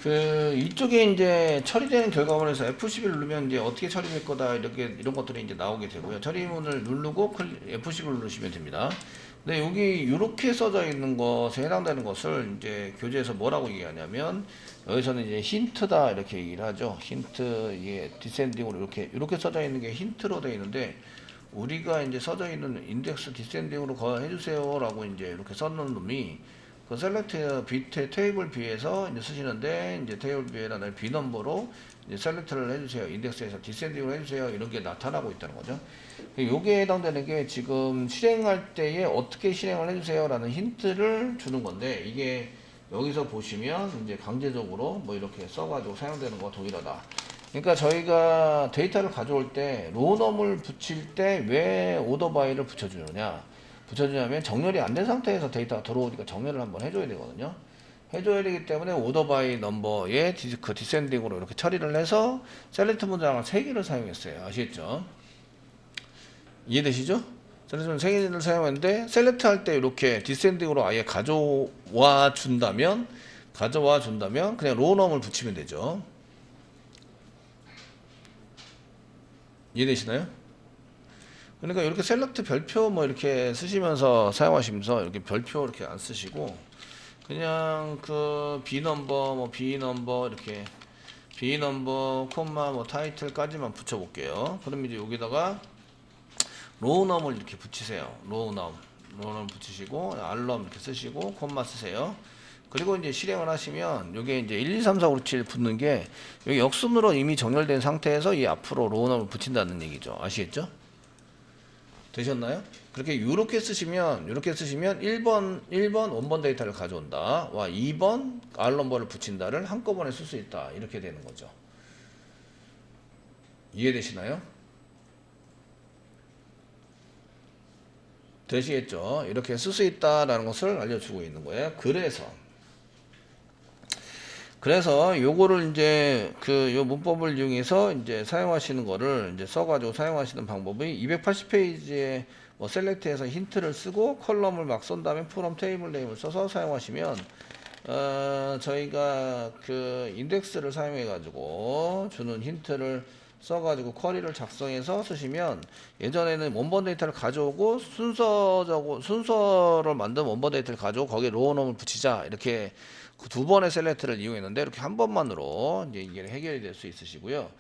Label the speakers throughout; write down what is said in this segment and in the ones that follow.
Speaker 1: 이쪽에 이제 처리되는 결과물에서 F11 누르면 이제 어떻게 처리될 거다 이런 것들이 이제 나오게 되고요. 처리문을 누르고 F11 누르시면 됩니다. 근데 여기 이렇게 써져 있는 것에 해당되는 것을 이제 교재에서 뭐라고 얘기하냐면, 여기서는 이제 힌트다 이렇게 얘기를 하죠. 힌트, 이게 디센딩으로 이렇게 써져 있는 게 힌트로 되어 있는데, 우리가 이제 써져 있는 인덱스 디센딩으로 해주세요라고 이제 이렇게 써놓은 놈이, 그 셀렉트 밑에 테이블 B에서 이제 쓰시는데, 이제 테이블 B에다 B 넘버로 이제 셀렉트를 해주세요. 인덱스에서 디센딩으로 해주세요. 이런 게 나타나고 있다는 거죠. 요게 해당되는 게 지금 실행할 때에 어떻게 실행을 해주세요라는 힌트를 주는 건데, 이게 여기서 보시면 이제 강제적으로 뭐 이렇게 써가지고 사용되는 거와 동일하다. 그러니까 저희가 데이터를 가져올 때 로넘을 붙일 때 왜 오더바이를 붙여주냐면 정렬이 안 된 상태에서 데이터가 들어오니까 정렬을 한번 해줘야 되거든요. 해줘야 되기 때문에 오더바이 넘버에 그 디센딩으로 이렇게 처리를 해서 셀렉트 문장을 3개를 사용했어요. 아시겠죠? 이해되시죠? 셀렉트는 3개를 사용했는데, 셀렉트 할 때 이렇게 디센딩으로 아예 가져와 준다면 그냥 로넘을 붙이면 되죠. 이해되시나요? 그러니까 이렇게 셀렉트 별표 뭐 이렇게 쓰시면서 사용하시면서 이렇게 별표 이렇게 안 쓰시고, 그냥 그 B 넘버 이렇게 B 넘버 콤마 뭐 타이틀까지만 붙여볼게요. 그럼 이제 여기다가 로우넘을 이렇게 붙이세요. 로우넘 붙이시고 알럼 이렇게 쓰시고 콤마 쓰세요. 그리고 이제 실행을 하시면 요게 이제 1, 2, 3, 4, 5, 6, 7 붙는 게 여기 역순으로 이미 정렬된 상태에서 이 앞으로 로우넘을 붙인다는 얘기죠. 아시겠죠? 되셨나요? 그렇게 이렇게 쓰시면 1번 원본 데이터를 가져온다. 와 2번 알럼버를 붙인다를 한꺼번에 쓸 수 있다. 이렇게 되는 거죠. 이해되시나요? 되시겠죠? 이렇게 쓸 수 있다라는 것을 알려주고 있는 거예요. 그래서 요거를 이제 요 문법을 이용해서 이제 사용하시는 거를 이제 써가지고 사용하시는 방법이 280페이지에 뭐 셀렉트해서 힌트를 쓰고 컬럼을 막 쓴 다음에 프롬 테이블 네임을 써서 사용하시면, 저희가 그 인덱스를 사용해 가지고 주는 힌트를 써가지고 쿼리를 작성해서 쓰시면, 예전에는 원본 데이터를 가져오고 순서를 만든 원본 데이터를 가져오고 거기에 로우넘을 붙이자 이렇게 그 2번의 셀렉트를 이용했는데, 이렇게 한 번만으로 이제 이게 해결이 될 수 있으시고요.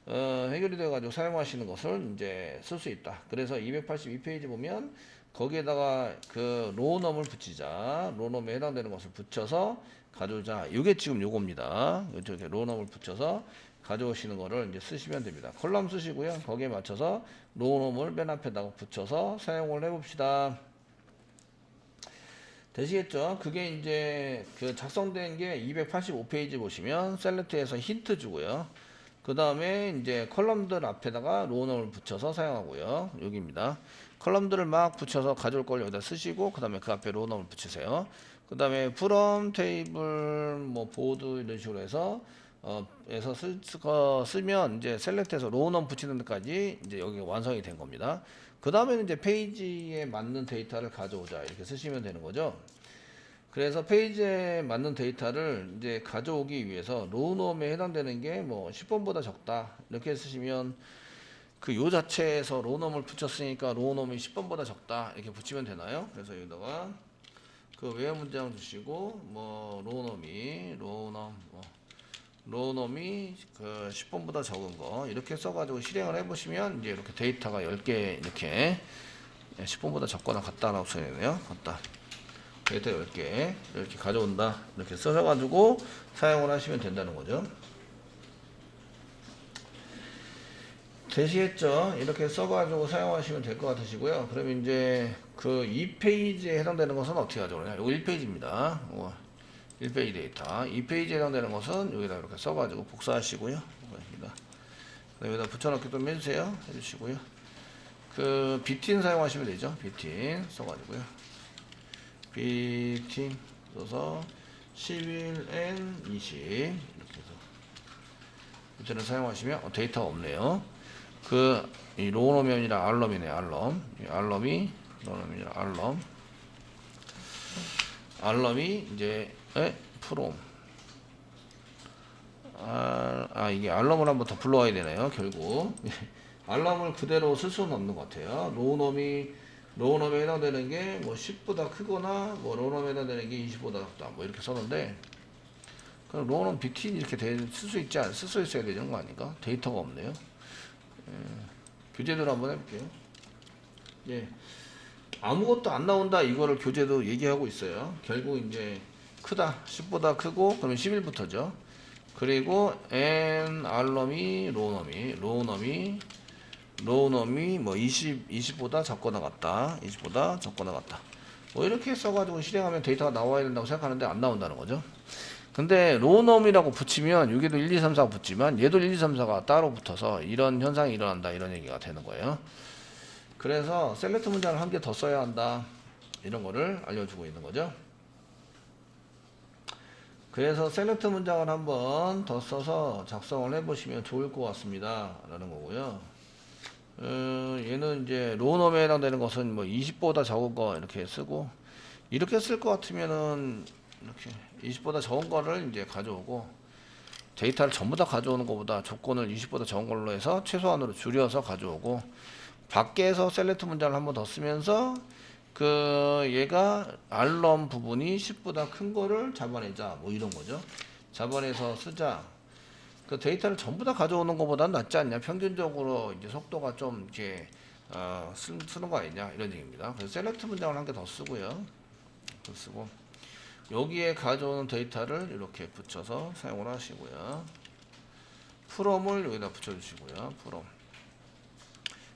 Speaker 1: 해결이 돼가지고 사용하시는 것을 이제 쓸 수 있다. 그래서 282페이지 보면 거기에다가 그 로우넘을 붙이자, 로우넘에 해당되는 것을 붙여서 가져오자. 이게 지금 요겁니다. 이렇게 로우넘을 붙여서 가져오시는 거를 이제 쓰시면 됩니다. 컬럼 쓰시고요. 거기에 맞춰서 로우넘을 맨 앞에다가 붙여서 사용을 해봅시다. 되시겠죠? 그게 이제 그 작성된 게 285페이지 보시면 셀렉트에서 힌트 주고요. 그 다음에 이제 컬럼들 앞에다가 로우넘을 붙여서 사용하고요. 여기입니다. 컬럼들을 막 붙여서 가져올 걸 여기다 쓰시고, 그 다음에 그 앞에 로우넘을 붙이세요. 그 다음에 프롬 테이블 뭐 보드 이런 식으로 해서 쓰면 이제 셀렉트해서 로우넘 붙이는 데까지 이제 여기가 완성이 된 겁니다. 그 다음에는 이제 페이지에 맞는 데이터를 가져오자 이렇게 쓰시면 되는 거죠. 그래서 페이지에 맞는 데이터를 이제 가져오기 위해서 로우넘에 해당되는 게 뭐 10번보다 적다 이렇게 쓰시면, 그 요 자체에서 로우넘을 붙였으니까 로우넘이 10번보다 적다 이렇게 붙이면 되나요? 그래서 여기다가 그 외화 문장 주시고 뭐 로우넘이 그 10번보다 적은 거 이렇게 써가지고 실행을 해보시면, 이제 이렇게 데이터가 10개 이렇게 10번보다 적거나 같다라고 써야되네요. 같다. 데이터 10개 이렇게 가져온다. 이렇게 써가지고 사용을 하시면 된다는 거죠. 되시겠죠? 이렇게 써가지고 사용하시면 될 것 같으시고요. 그러면 이제 그 2페이지에 해당되는 것은 어떻게 가져오냐? 이거 1페이지입니다. 1페이지 데이터. 2페이지에 해당되는 것은 여기다 이렇게 써가지고 복사하시고요. 여기다 붙여넣기 좀 해주세요. 해주시고요. 그 비틴 사용하시면 되죠. 비틴 써가지고요. 비틴 써서 11N 20 이렇게 해서 비틴을 사용하시면 데이터가 없네요. 이 로우넘이 아니라 알럼이네. 알럼이 로우넘이 아니라 알럼이 이제 프롬 이게 알럼을 한번 더 불러와야 되네요. 결국 알럼을 그대로 쓸 수는 없는 것 같아요. 로우넘에 해당되는 게 뭐 10보다 크거나 뭐 로우넘에 해당되는 게 20보다 작다 뭐 이렇게 썼는데, 그럼 로우넘 BT 이렇게 쓸 수 있어야 되는 거 아닌가? 데이터가 없네요. 교재대로 한번 해볼게요. 예, 아무것도 안 나온다 이거를 교재도 얘기하고 있어요. 결국 이제 크다 10보다 크고 그러면 11부터죠. 그리고 n 알럼이 로우넘이 뭐 20보다 작거나 같다. 20보다 작거나 같다. 뭐 이렇게 써가지고 실행하면 데이터가 나와야 된다고 생각하는데 안 나온다는 거죠. 근데 로우넘이라고 붙이면 여기도 1, 2, 3, 4가 붙지만 얘도 1, 2, 3, 4가 따로 붙어서 이런 현상이 일어난다 이런 얘기가 되는 거예요. 그래서 셀렉트 문장을 한 개 더 써야 한다 이런 거를 알려주고 있는 거죠. 그래서 셀렉트 문장을 한번 더 써서 작성을 해보시면 좋을 것 같습니다 라는 거고요. 얘는 이제 로우넘에 해당되는 것은 뭐 20보다 적은 거 이렇게 쓰고, 이렇게 쓸 것 같으면은 이렇게 20보다 적은 거를 이제 가져오고, 데이터를 전부 다 가져오는 것보다 조건을 20보다 적은 걸로 해서 최소한으로 줄여서 가져오고, 밖에서 셀렉트 문장을 한번 더 쓰면서 얘가 알럼 부분이 10보다 큰 거를 잡아내자 뭐 이런 거죠. 잡아내서 쓰자. 그 데이터를 전부 다 가져오는 것보다는 낫지 않냐. 평균적으로 이제 속도가 좀 이렇게 쓰는 거 아니냐 이런 얘기입니다. 그래서 셀렉트 문장을 한 개 더 쓰고요. 더 쓰고 여기에 가져오는 데이터를 이렇게 붙여서 사용을 하시고요. 프롬을 여기다 붙여주시고요. 프롬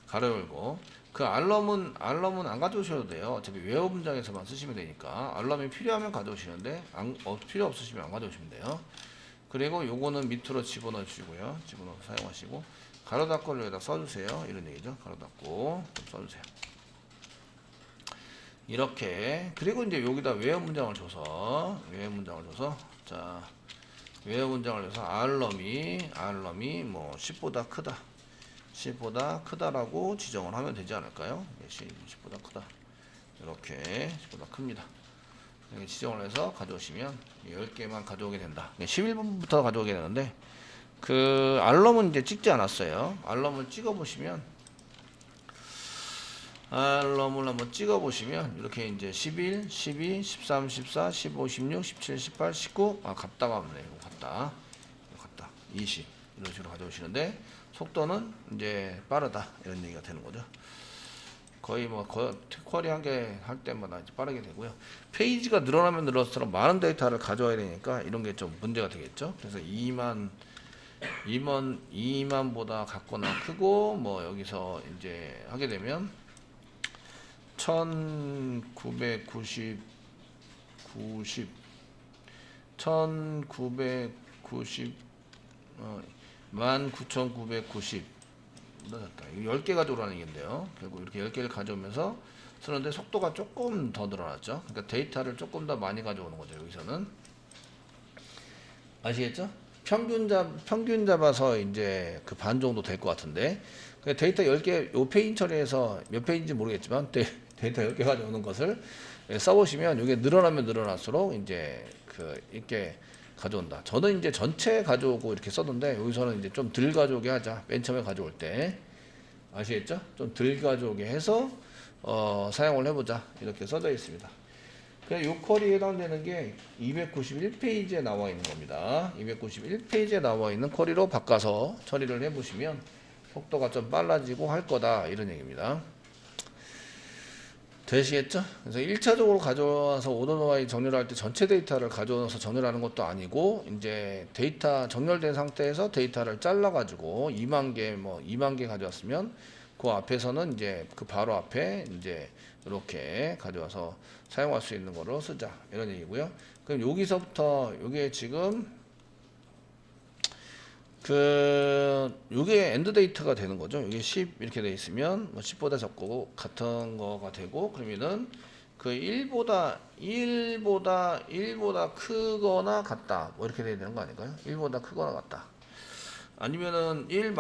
Speaker 1: 가로 열고, 그 알럼은 안 가져오셔도 돼요. 어차피 웨어 문장에서만 쓰시면 되니까. 알럼이 필요하면 가져오시는데 필요 없으시면 안 가져오시면 돼요. 그리고 요거는 밑으로 집어넣어 주시고요. 집어넣어서 사용하시고, 가로 닫고를 여기다 써주세요. 이런 얘기죠. 가로 닫고 써주세요. 이렇게. 그리고 이제 여기다 웨어 문장을 줘서 자, 웨어 문장을 줘서 알럼이 뭐 10보다 크다라고 지정을 하면 되지 않을까요? 10보다 크다. 이렇게 10보다 큽니다. 이렇게 지정을 해서 가져오시면 10개만 가져오게 된다. 11번부터 가져오게 되는데, 그 알럼은 이제 찍지 않았어요. 알럼을 찍어보시면, 이렇게 이제 11, 12, 13, 14, 15, 16, 17, 18, 19 갔다가 없네. 이거 갔다 20 이런 식으로 가져오시는데, 속도는 이제 빠르다 이런 얘기가 되는 거죠. 거의 쿼리 한 개 할 때마다 이제 빠르게 되고요. 페이지가 늘어나면 늘어날수록 많은 데이터를 가져와야 되니까 이런 게 좀 문제가 되겠죠. 그래서 2만보다 같거나 크고, 뭐 여기서 이제 하게 되면 1990 1990 10개 가져오라는 얘기인데요. 결국 이렇게 10개를 가져오면서 쓰는데 속도가 조금 더 늘어났죠. 그러니까 데이터를 조금 더 많이 가져오는 거죠. 여기서는 아시겠죠? 평균 잡아서 이제 그 반 정도 될 것 같은데, 데이터 10개 요 페이지 처리해서 몇 페이지인지 모르겠지만 데이터 10개 가져오는 것을 써보시면 이게 늘어나면 늘어날수록 이제 이렇게 가져온다. 저는 이제 전체 가져오고 이렇게 썼는데, 여기서는 이제 좀 덜 가져오게 하자. 맨 처음에 가져올 때 아시겠죠? 좀 덜 가져오게 해서 사용을 해보자 이렇게 써져 있습니다. 그래서 이 쿼리에 해당되는 게 291페이지에 나와 있는 겁니다. 291페이지에 나와 있는 쿼리로 바꿔서 처리를 해보시면 속도가 좀 빨라지고 할 거다 이런 얘기입니다. 되시겠죠? 그래서 1차적으로 가져와서 오더노와이 정렬할 때 전체 데이터를 가져와서 정렬하는 것도 아니고, 이제 데이터 정렬된 상태에서 데이터를 잘라가지고 2만 개 가져왔으면 그 앞에서는 이제 그 바로 앞에 이제 이렇게 가져와서 사용할 수 있는 거로 쓰자 이런 얘기고요. 그럼 여기서부터 요게 지금 요게 엔드 데이터가 되는 거죠. 이게 10 이렇게 돼 있으면 뭐 10보다 적고 같은 거가 되고, 그러면은 그 1보다 크거나 같다 뭐 이렇게 돼야 되는 거 아닌가요? 1보다 크거나 같다. 아니면은 1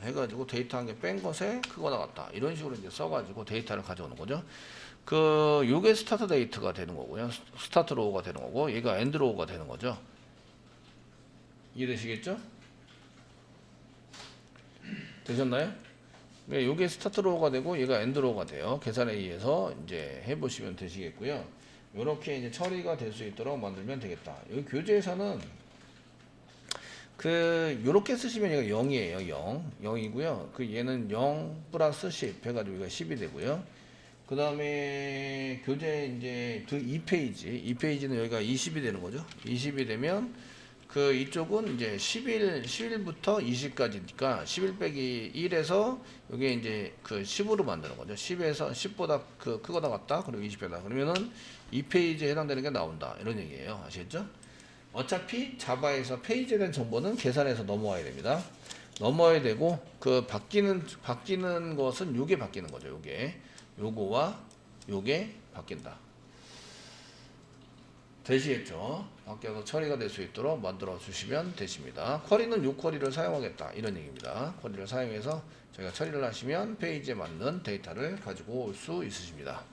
Speaker 1: 해가지고 데이터 한 개 뺀 것에 크거나 같다 이런 식으로 이제 써가지고 데이터를 가져오는 거죠. 요게 스타트 데이트가 되는 거고요. 스타트 로우가 되는 거고, 얘가 엔드 로우가 되는 거죠. 이해되시겠죠? 되셨나요? 네, 요게 스타트 로우가 되고 얘가 엔드 로우가 돼요. 계산에 의해서 이제 해보시면 되시겠고요. 요렇게 이제 처리가 될 수 있도록 만들면 되겠다. 여기 교재에서는 요렇게 쓰시면 얘가 0이에요. 0이고요. 얘는 0 플러스 10 해가지고 이거 10이 되고요. 그 다음에 교재 이제 2페이지는 여기가 20이 되는 거죠. 20이 되면 이쪽은 이제 10일부터 20까지니까 11 빼기 1에서 이게 이제 10으로 만드는 거죠. 10에서 10보다 크거나 같다. 그리고 20보다. 그러면은 2페이지에 해당되는 게 나온다. 이런 얘기예요. 아시겠죠? 어차피 자바에서 페이지에 대한 정보는 계산해서 넘어와야 됩니다. 넘어야 되고 바뀌는 것은 요게 바뀌는 거죠. 요거와 요게 바뀐다. 되시겠죠? 바뀌어서 처리가 될 수 있도록 만들어 주시면 되십니다. 쿼리는 요 쿼리를 사용하겠다 이런 얘기입니다. 쿼리를 사용해서 저희가 처리를 하시면 페이지에 맞는 데이터를 가지고 올 수 있으십니다.